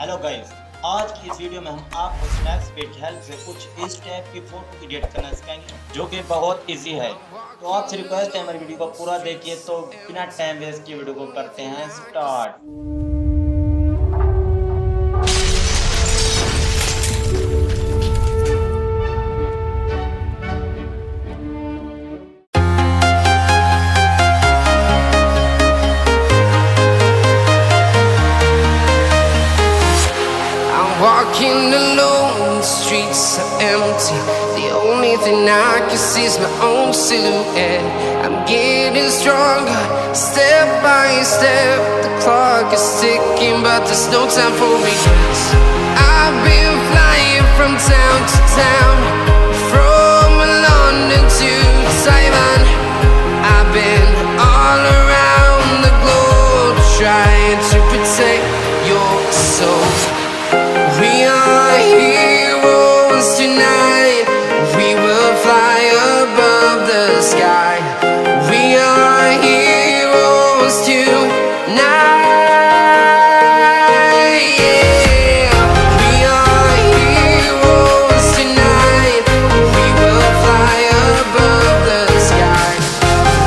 Hello guys, आज की इस वीडियो में हम आपको स्नैपसीड की हेल्प से कुछ इस टाइप की फोटो एडिट करना सिखाएंगे जो कि बहुत इजी है। तो आपसे रिक्वेस्ट है हमारी वीडियो को पूरा देखिए। तो बिना टाइम वेस्ट किए वीडियो को करते हैं start. Walking alone, the streets are empty. The only thing I can see is my own silhouette. I'm getting stronger, step by step. The clock is ticking, but there's no time for regrets. I've been flying from town to town, from London to Taiwan. I've been all around the globe, trying to protect your soul. We are heroes tonight. We will fly above the sky. We are heroes tonight. Yeah. We are heroes tonight. We will fly above the sky.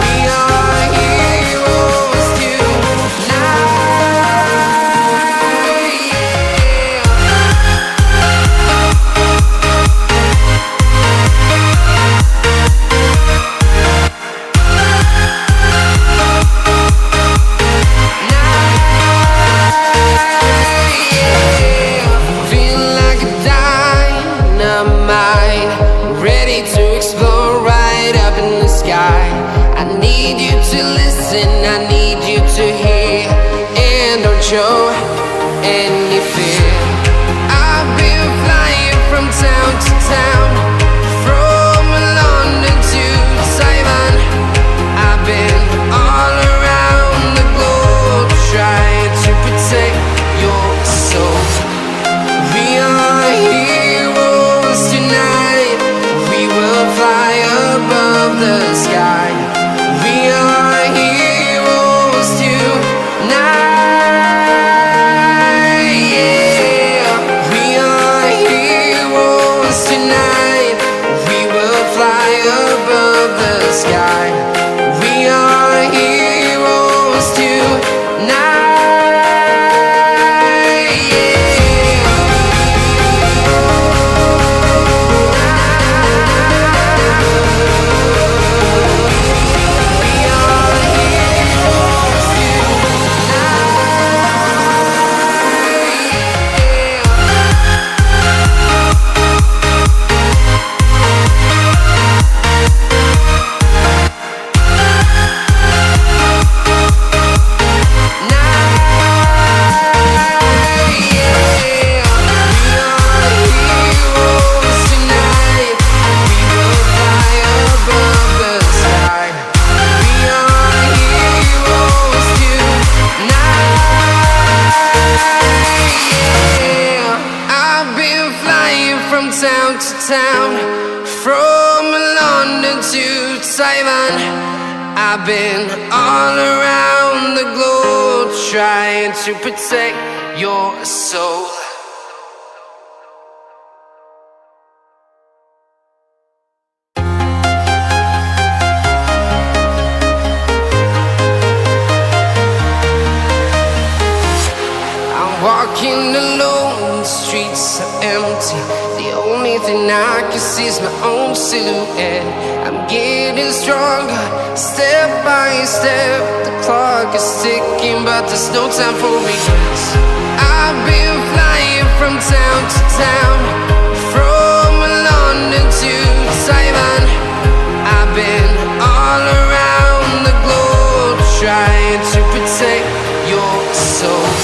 We are heroes tonight. I need you to hear and don't show any fear. I've been flying from town to town, from London to Taiwan. I've been all around the globe, trying to protect your soul. We are heroes tonight. We will fly above the sky. We are heroes tonight. Yeah. We are heroes tonight. We will fly above the sky. We are heroes tonight. Town to town, from London to Taiwan. I've been all around the globe, trying to protect your soul. I'm walking alone, the streets are empty. The only thing I can see is my own silhouette. I'm getting stronger, step by step. The clock is ticking, but there's no time for regrets. I've been flying from town to town, from London to Taiwan. I've been all around the globe, trying to protect your soul.